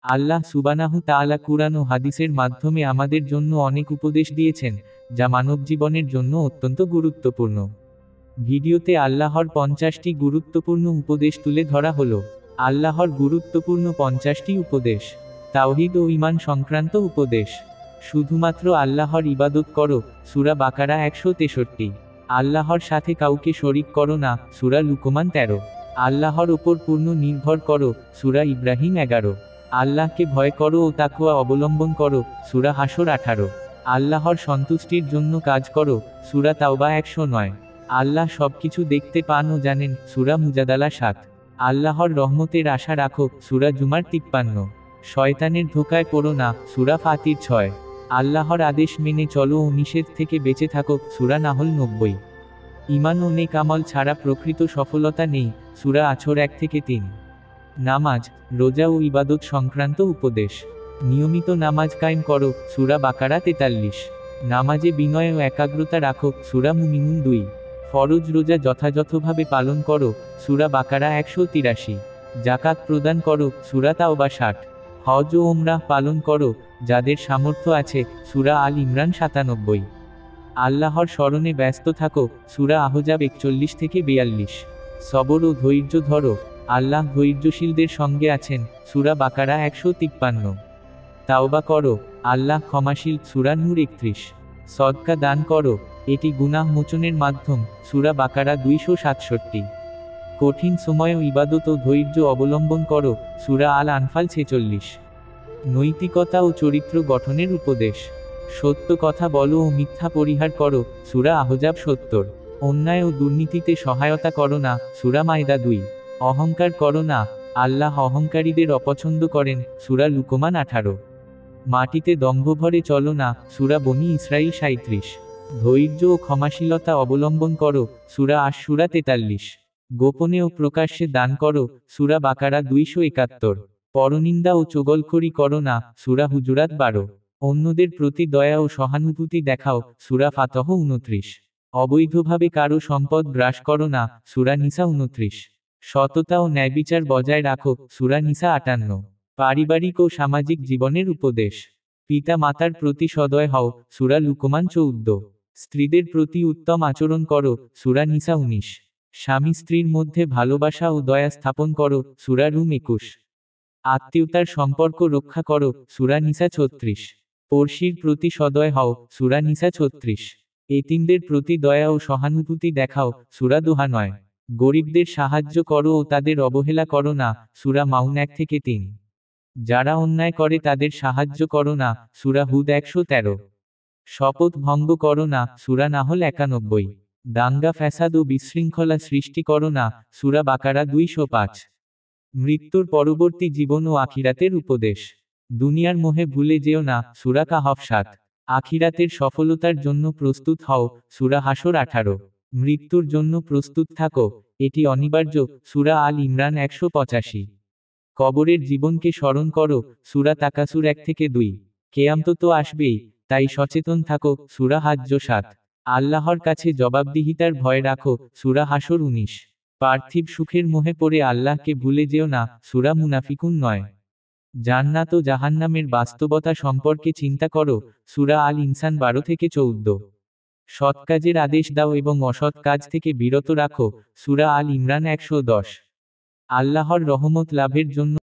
আল্লাহ সুবহানাহু তাআলা কুরআন ও হাদিসের মাধ্যমে আমাদের জন্য অনেক উপদেশ দিয়েছেন, যা মানবজীবনের জন্য অত্যন্ত গুরুত্বপূর্ণ। ভিডিওতে আল্লাহর 50টি গুরুত্বপূর্ণ উপদেশ তুলে ধরা হলো। আল্লাহর গুরুত্বপূর্ণ 50টি উপদেশ। তাওহীদ ও ঈমান সংক্রান্ত উপদেশ। শুধুমাত্র আল্লাহর ইবাদত করো, সূরা বাকারা 163। আল্লাহর সাথে কাউকে শরিক করো না, সূরা লুকমান 13। আল্লাহর ওপর পূর্ণ নির্ভর করো, সূরা ইব্রাহিম 11। আল্লাহকে ভয় করো ও তাকওয়া অবলম্বন করো, সূরা হাশর 18। আল্লাহর সন্তুষ্টির জন্য কাজ করো, সূরা তাওবা 109। আল্লাহ সবকিছু দেখতে পান ও জানেন, সূরা মুজাদালা 7। আল্লাহর রহমতের আশা রাখো, সূরা জুমার 53। শয়তানের ধোকায় পড়ো না, সূরা ফাতির 6। আল্লাহর আদেশ মেনে চলো ও নিষেধ থেকে বেঁচে থাকো, সূরা নাহল 90। ঈমান ও নেক আমল ছাড়া প্রকৃত সফলতা নেই, সূরা আছর 1-3। নামাজ, রোজা ও ইবাদত সংক্রান্ত উপদেশ। নিয়মিত নামাজ কায়েম করো, সূরা বাকারা 43। নামাজে বিনয় ও একাগ্রতা রাখো, সূরা মুমিনুন 2। ফরজ রোজা যথাযথভাবে পালন করো, সূরা বাকারা 183। জাকাত প্রদান করো, সূরা তাওবা 60। হজ ও ওমরাহ পালন করো, যাদের সামর্থ্য আছে, সূরা আল ইমরান 97। আল্লাহর স্মরণে ব্যস্ত থাকো, সূরা আহজাব 41-42। সবর ও ধৈর্য ধরো, আল্লাহ ধৈর্যশীলদের সঙ্গে আছেন, সূরা বাকারা 153। তাওবা করো, আল্লাহ ক্ষমাশীল, সূরা নূর 31। সদকা দান করো, এটি গুনাহ মোচনের মাধ্যম, সূরা বাকারা 267। কঠিন সময়েও ইবাদত ও ধৈর্য অবলম্বন করো, সূরা আল আনফাল 46। নৈতিকতা ও চরিত্র গঠনের উপদেশ। সত্য কথা বলো ও মিথ্যা পরিহার করো, সূরা আহজাব 70। অন্যায় ও দুর্নীতিতে সহায়তা করো না, সূরা মায়দা 2। অহংকার করো না, আল্লাহ অহংকারীদের অপছন্দ করেন, সূরা লুকমান 18। মাটিতে দম্ভভরে চলো না, সূরা বনী ইসরাঈল 37। ধৈর্য ও ক্ষমাশীলতা অবলম্বন করো, সূরা আশ-শূরা 43। গোপনে ও প্রকাশ্যে দান করো, সূরা বাকারা 271। পরনিন্দা ও চগলখড়ি করো না, সূরা হুজুরাত 12। অন্যদের প্রতি দয়া ও সহানুভূতি দেখাও, সূরা ফাতহ 29। অবৈধভাবে কারো সম্পদ গ্রাস করো না, সূরা নিসা 29। সততা ও ন্যায়বিচার বজায় রাখো, সূরা নিসা 58। পারিবারিক ও সামাজিক জীবনের উপদেশ। পিতা মাতার প্রতি সদয় হও, সূরা লুকমান 14। স্ত্রীদের প্রতি উত্তম আচরণ করো, সূরা নিসা 19। স্বামী স্ত্রীর মধ্যে ভালোবাসা ও দয়া স্থাপন করো, সূরা রুম 21। আত্মীয়তার সম্পর্ক রক্ষা করো, সূরা নিসা 36। পড়শির প্রতি সদয় হও, সূরা নিসা 36। এতিমদের প্রতি দয়া ও সহানুভূতি দেখাও, সূরা দোহা 9। গরিবদের সাহায্য করো ও তাদের অবহেলা করো না, সূরা মাউন 1-3। যারা অন্যায় করে তাদের সাহায্য করো না, সূরা হুদ 113। শপথ ভঙ্গ করো না, সূরা নাহল 91। দাঙ্গা ফ্যাসাদ ও বিশৃঙ্খলা সৃষ্টি করো না, সূরা বাকারা 205। মৃত্যুর পরবর্তী জীবন ও আখিরাতের উপদেশ। দুনিয়ার মোহে ভুলে যেও না, সূরা কাহফ 7। আখিরাতের সফলতার জন্য প্রস্তুত হও, সূরা হাশর 18। মৃত্যুর জন্য প্রস্তুত থাকো, এটি অনিবার্য, সূরা আল ইমরান 185। কবরের জীবনকে স্মরণ করো, সূরা তাকাসুর 1-2। কেয়ামত তো আসবেই, তাই সচেতন থাকো, সূরা হাজ্জ 7। আল্লাহর কাছে জবাবদিহিতার ভয় রাখো, সূরা হাশর 19। পার্থিব সুখের মোহে পড়ে আল্লাহকে ভুলে যেও না, সূরা মুনাফিকুন 9। জান্নাত ও জাহান্নামের বাস্তবতা সম্পর্কে চিন্তা করো, সূরা আল ইনসান 12-14। সৎ কাজের আদেশ দাও এবং অসৎ কাজ থেকে বিরত রাখো, সূরা আল ইমরান 110। আল্লাহর রহমত লাভের জন্য